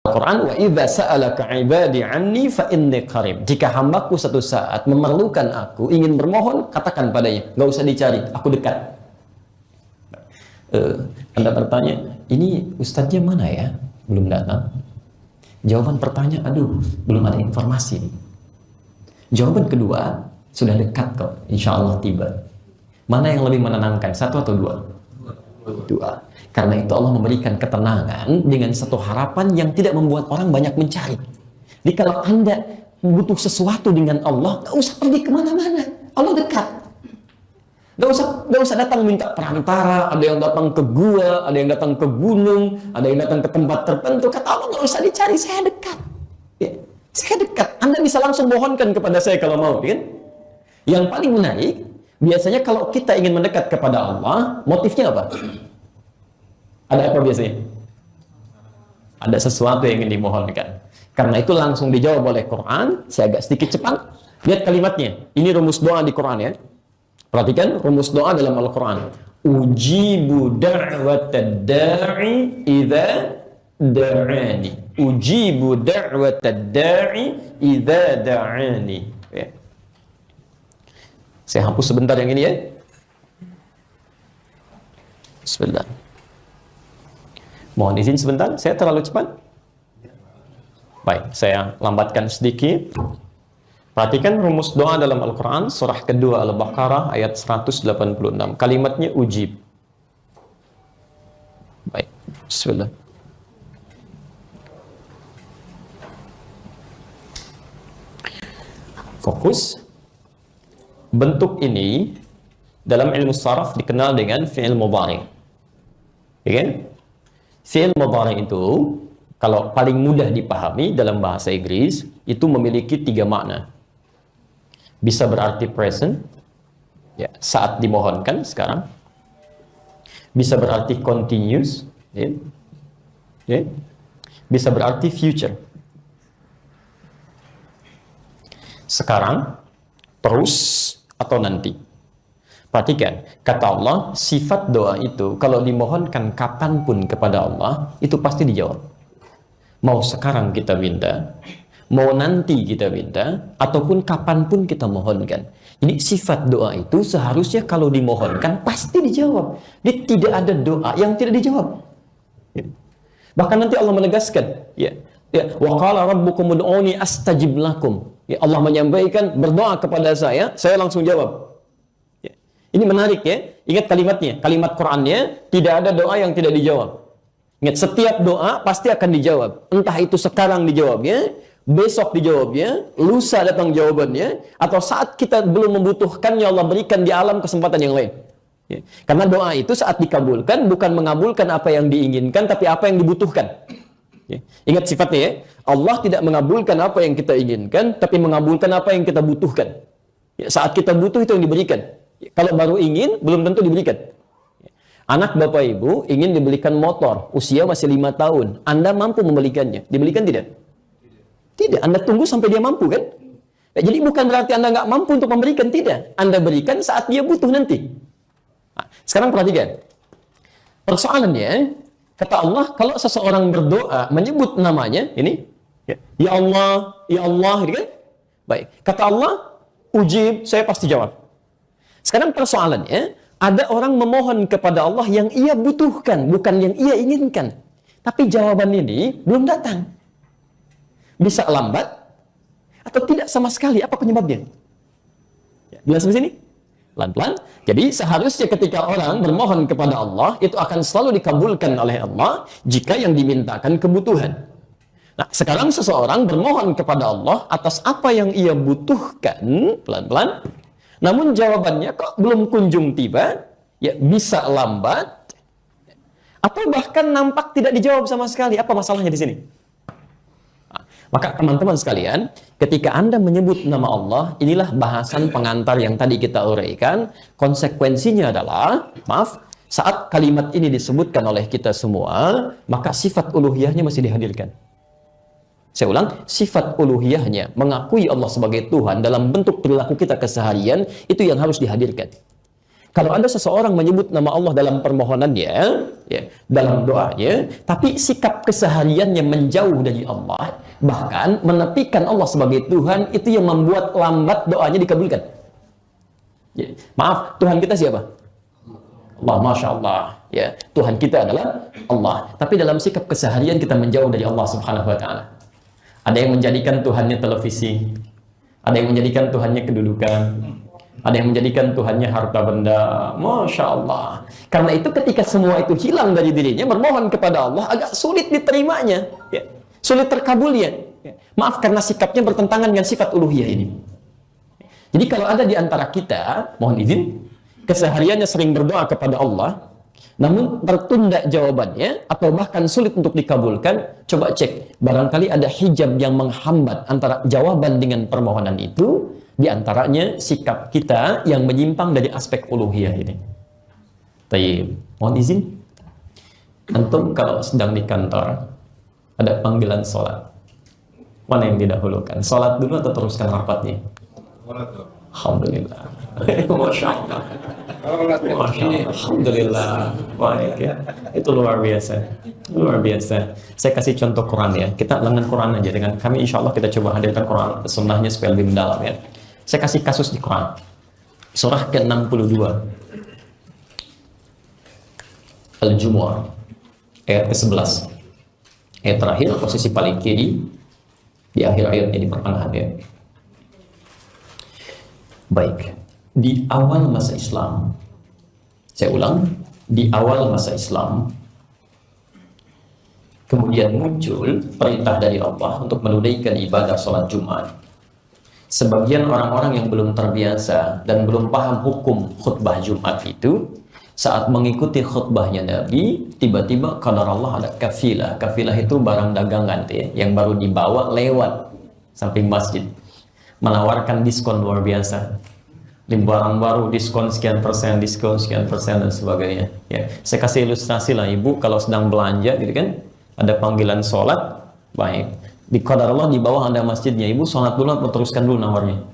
Al-Quran, wa idza sa'alaka ibadi anni fa inni qarib. Jika hambaku satu saat memerlukan aku, ingin bermohon, katakan padanya, nggak usah dicari, aku dekat. Anda bertanya, ini ustadznya mana ya? Belum datang. Jawaban pertanyaan, aduh, belum ada informasi. Jawaban kedua, sudah dekat kok, insya Allah tiba. Mana yang lebih menenangkan, satu atau dua? Dua. Karena itu Allah memberikan ketenangan dengan satu harapan yang tidak membuat orang banyak mencari. Jadi kalau Anda butuh sesuatu dengan Allah, nggak usah pergi kemana-mana. Allah dekat. Nggak usah datang minta perantara. Ada yang datang ke gua, ada yang datang ke gunung, ada yang datang ke tempat tertentu. Kata Allah, nggak usah dicari, saya dekat. Ya, saya dekat. Anda bisa langsung mohonkan kepada saya kalau mau, kan? Yang paling menarik, biasanya kalau kita ingin mendekat kepada Allah, motifnya apa? Ada apa biasanya? Ada sesuatu yang ingin dimohonkan. Karena itu langsung dijawab oleh Quran. Saya agak sedikit cepat. Lihat kalimatnya. Ini rumus doa di Quran ya. Perhatikan rumus doa dalam Al-Quran. Ujibu da'watad da'i idza da'ani. Ujibu da'watad da'i idza da'ani. Ya. Saya hapus sebentar yang ini ya. Bismillah. Mohon izin sebentar, saya terlalu cepat. Baik, saya lambatkan sedikit. Perhatikan rumus doa dalam Al-Quran, surah kedua Al-Baqarah, ayat 186. Kalimatnya ujib. Baik, bismillah. Fokus. Bentuk ini dalam ilmu saraf dikenal dengan fi'il mudhari'. Ya kan? Fi'il mudhari' itu kalau paling mudah dipahami dalam bahasa Inggris itu memiliki 3 makna. Bisa berarti present, ya, saat dimohonkan sekarang. Bisa berarti continuous, ya. Ya. Bisa berarti future. Sekarang, terus, atau nanti. Perhatikan, kata Allah, sifat doa itu kalau dimohonkan kapanpun kepada Allah, itu pasti dijawab. Mau sekarang kita minta, mau nanti kita minta, ataupun kapanpun kita mohonkan. Jadi sifat doa itu seharusnya kalau dimohonkan pasti dijawab. Jadi tidak ada doa yang tidak dijawab. Bahkan nanti Allah menegaskan, ya, wa qala rabbukum ud'uni astajib lakum. Ya, Allah menyampaikan, berdoa kepada saya langsung jawab. Ini menarik ya, ingat kalimatnya, kalimat Qur'annya, tidak ada doa yang tidak dijawab. Ingat, setiap doa pasti akan dijawab. Entah itu sekarang dijawabnya, besok dijawabnya, lusa datang jawabannya, atau saat kita belum membutuhkannya Allah berikan di alam kesempatan yang lain. Ya. Karena doa itu saat dikabulkan, bukan mengabulkan apa yang diinginkan, tapi apa yang dibutuhkan. Ya. Ingat sifatnya ya, Allah tidak mengabulkan apa yang kita inginkan, tapi mengabulkan apa yang kita butuhkan. Ya, saat kita butuh itu yang diberikan. Kalau baru ingin, belum tentu diberikan. Anak bapak ibu ingin dibelikan motor, usia masih 5 tahun. Anda mampu membelikannya. Dibelikan tidak? Tidak. Anda tunggu sampai dia mampu kan? Ya, jadi bukan berarti Anda nggak mampu untuk memberikan, tidak. Anda berikan saat dia butuh nanti. Nah, sekarang perhatikan. Persoalannya, kata Allah, kalau seseorang berdoa, menyebut namanya, ini, ya Allah, gitu kan? Baik. Kata Allah, ujib, saya pasti jawab. Sekarang persoalannya, ada orang memohon kepada Allah yang ia butuhkan, bukan yang ia inginkan. Tapi jawaban ini belum datang. Bisa lambat, atau tidak sama sekali. Apa penyebabnya? Jelas di sini? Pelan-pelan. Jadi seharusnya ketika orang bermohon kepada Allah, itu akan selalu dikabulkan oleh Allah, jika yang dimintakan kebutuhan. Nah, sekarang seseorang bermohon kepada Allah atas apa yang ia butuhkan, pelan-pelan. Namun jawabannya kok belum kunjung tiba, ya bisa lambat, atau bahkan nampak tidak dijawab sama sekali. Apa masalahnya di sini? Nah, maka teman-teman sekalian, ketika Anda menyebut nama Allah, inilah bahasan pengantar yang tadi kita uraikan. Konsekuensinya adalah, maaf, saat kalimat ini disebutkan oleh kita semua, maka sifat uluhiyahnya masih dihadirkan. Saya ulang, sifat uluhiyahnya, mengakui Allah sebagai Tuhan dalam bentuk perilaku kita keseharian, itu yang harus dihadirkan. Kalau ada seseorang menyebut nama Allah dalam permohonannya, ya, dalam doanya, tapi sikap kesehariannya menjauh dari Allah, bahkan menepikan Allah sebagai Tuhan, itu yang membuat lambat doanya dikabulkan. Ya, maaf, Tuhan kita siapa? Allah, Masya Allah. Ya, Tuhan kita adalah Allah. Tapi dalam sikap keseharian kita menjauh dari Allah Subhanahu Wa Taala. Ada yang menjadikan Tuhannya televisi, ada yang menjadikan Tuhannya kedudukan, ada yang menjadikan Tuhannya harta benda. Masya Allah. Karena itu ketika semua itu hilang dari dirinya, bermohon kepada Allah agak sulit diterimanya, ya. Sulit terkabulnya, ya. Maaf, karena sikapnya bertentangan dengan sifat uluhiyah ini. Jadi kalau ada di antara kita, mohon izin, kesehariannya sering berdoa kepada Allah, namun tertunda jawabannya atau bahkan sulit untuk dikabulkan, coba cek, barangkali ada hijab yang menghambat antara jawaban dengan permohonan itu. Di antaranya sikap kita yang menyimpang dari aspek uluhiyah ini. Tayyib, mohon izin, antum kalau sedang di kantor ada panggilan sholat, mana yang didahulukan? Sholat dulu atau teruskan rapatnya? Alhamdulillah. Masya Allah. Masya Allah. Alhamdulillah. Baik ya. Itu luar biasa. Luar biasa. Saya kasih contoh Quran ya. Kita lengan Quran aja. Dengan kami insya Allah kita coba hadirkan Quran sunnahnya supaya lebih mendalam ya. Saya kasih kasus di Quran. Surah ke-62. Al-Jumu'ah. Ayat ke-11. Ayat terakhir, posisi paling kiri. Di akhir ayatnya, di pertengahan ya. Baik, di awal masa Islam, saya ulang, di awal masa Islam, kemudian muncul perintah dari Allah untuk menunaikan ibadah sholat Jumat. Sebagian orang-orang yang belum terbiasa dan belum paham hukum khutbah Jumat itu, saat mengikuti khutbahnya Nabi, tiba-tiba qadar Allah ada kafilah. Kafilah itu barang dagangan ya, yang baru dibawa lewat samping masjid, menawarkan diskon luar biasa. Di barang baru diskon sekian persen dan sebagainya. Ya, saya kasih ilustrasi lah, ibu kalau sedang belanja gitu kan, ada panggilan sholat, baik. Di qadar Allah di bawah ada masjidnya, ibu sholat dulu atau teruskan dulu nawarnya?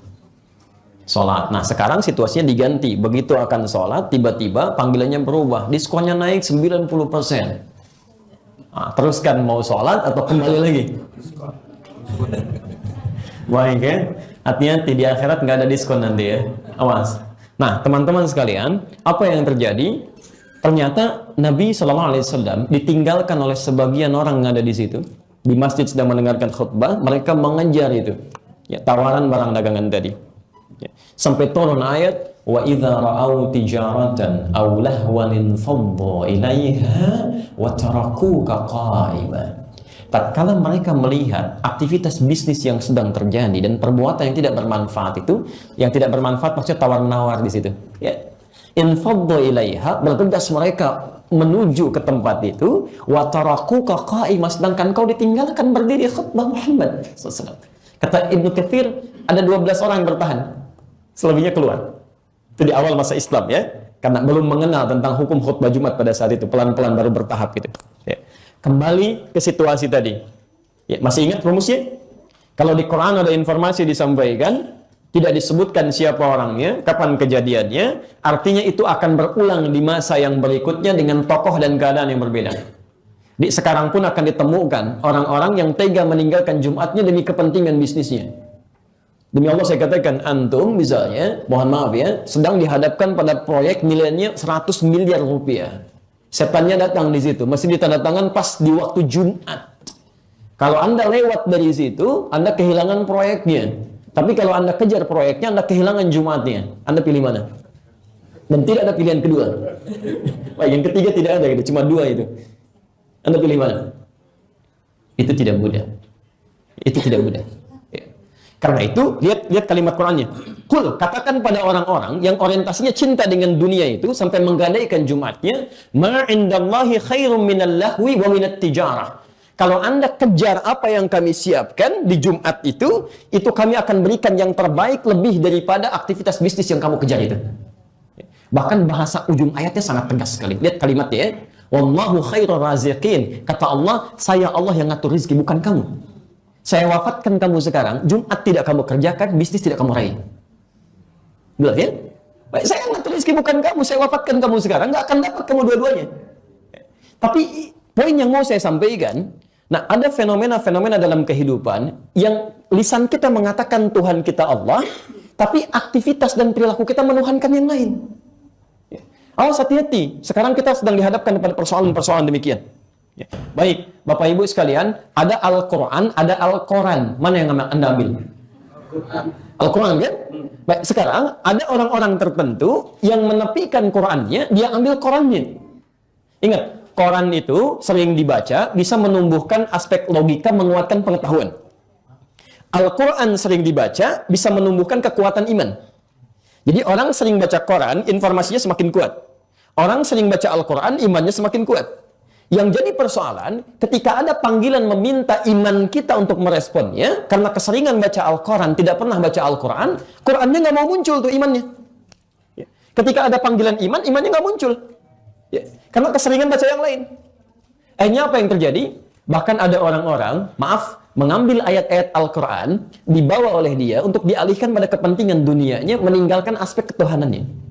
Sholat. Nah sekarang situasinya diganti, begitu akan sholat, tiba-tiba panggilannya berubah, diskonnya naik 90%. Nah, teruskan mau sholat atau kembali lagi? Baik ya, hati-hati di akhirat nggak ada diskon nanti ya, awas. Nah teman-teman sekalian, apa yang terjadi? Ternyata Nabi SAW ditinggalkan oleh sebagian orang yang ada di situ, di masjid sedang mendengarkan khutbah, mereka mengejar itu, ya, tawaran barang dagangan tadi. Ya. Sampai turun ayat, wa idza ra'au tijaratan aw lahwan infaddu ilaiha wa tarakuka qa'iman. Tatkala mereka melihat aktivitas bisnis yang sedang terjadi dan perbuatan yang tidak bermanfaat itu, yang tidak bermanfaat maksudnya tawar-menawar di situ. Ya. Infaddu ilaiha, bergegas mereka menuju ke tempat itu, wa tarakuka qa'iman, sedangkan kau ditinggalkan berdiri khutbah Muhammad SAW. Kata Ibnu Katsir, ada 12 orang yang bertahan. Selebihnya keluar. Itu di awal masa Islam ya, karena belum mengenal tentang hukum khutbah Jumat pada saat itu, pelan-pelan baru bertahap gitu. Ya. Kembali ke situasi tadi. Ya, masih ingat rumusnya? Kalau di Quran ada informasi disampaikan, tidak disebutkan siapa orangnya, kapan kejadiannya, artinya itu akan berulang di masa yang berikutnya dengan tokoh dan keadaan yang berbeda. Di sekarang pun akan ditemukan orang-orang yang tega meninggalkan Jumatnya demi kepentingan bisnisnya. Demi Allah saya katakan, antum misalnya, mohon maaf ya, sedang dihadapkan pada proyek nilainya 100 miliar rupiah. Setannya datang di situ, mesti ditandatangan pas di waktu Jumat. Kalau Anda lewat dari situ, Anda kehilangan proyeknya. Tapi kalau Anda kejar proyeknya, Anda kehilangan Jumatnya. Anda pilih mana? Dan tidak ada pilihan kedua. Baik, yang ketiga tidak ada, gitu. Cuma dua itu. Anda pilih mana? Itu tidak mudah. Itu tidak mudah. Karena itu, lihat kalimat Qur'annya. Qul, katakan pada orang-orang yang orientasinya cinta dengan dunia itu sampai menggadaikan Jumatnya, ma indallahi khairum minal lahwi wa minat tijarah. Kalau Anda kejar apa yang kami siapkan di Jumat itu kami akan berikan yang terbaik lebih daripada aktivitas bisnis yang kamu kejar itu. Bahkan bahasa ujung ayatnya sangat tegas sekali. Lihat kalimatnya ya. Wallahu khairur raziqin. Kata Allah, saya Allah yang ngatur rezeki, bukan kamu. Saya wafatkan kamu sekarang, Jumat tidak kamu kerjakan, bisnis tidak kamu raih. Betul ya? Baik, saya ngatur rezeki bukan kamu, saya wafatkan kamu sekarang, nggak akan dapat kamu dua-duanya. Tapi poin yang mau saya sampaikan, nah ada fenomena-fenomena dalam kehidupan yang lisan kita mengatakan Tuhan kita Allah, tapi aktivitas dan perilaku kita menuhankan yang lain. Awas, hati-hati. Sekarang kita sedang dihadapkan pada persoalan-persoalan demikian. Ya. Baik, Bapak Ibu sekalian, ada Al-Quran, ada Al-Quran. Mana yang Anda ambil? Al-Quran kan? Baik, sekarang ada orang-orang tertentu yang menepikan Qurannya, dia ambil Qurannya. Ingat, Quran itu sering dibaca, bisa menumbuhkan aspek logika, menguatkan pengetahuan. Al-Quran sering dibaca, bisa menumbuhkan kekuatan iman. Jadi orang sering baca Quran, informasinya semakin kuat. Orang sering baca Al-Quran, imannya semakin kuat. Yang jadi persoalan, ketika ada panggilan meminta iman kita untuk meresponnya, karena keseringan baca Al-Quran, tidak pernah baca Al-Quran, Qurannya nggak mau muncul tuh imannya. Ketika ada panggilan iman, imannya nggak muncul. Karena keseringan baca yang lain. Akhirnya apa yang terjadi? Bahkan ada orang-orang, mengambil ayat-ayat Al-Quran, dibawa oleh dia untuk dialihkan pada kepentingan dunianya, meninggalkan aspek ketuhanannya.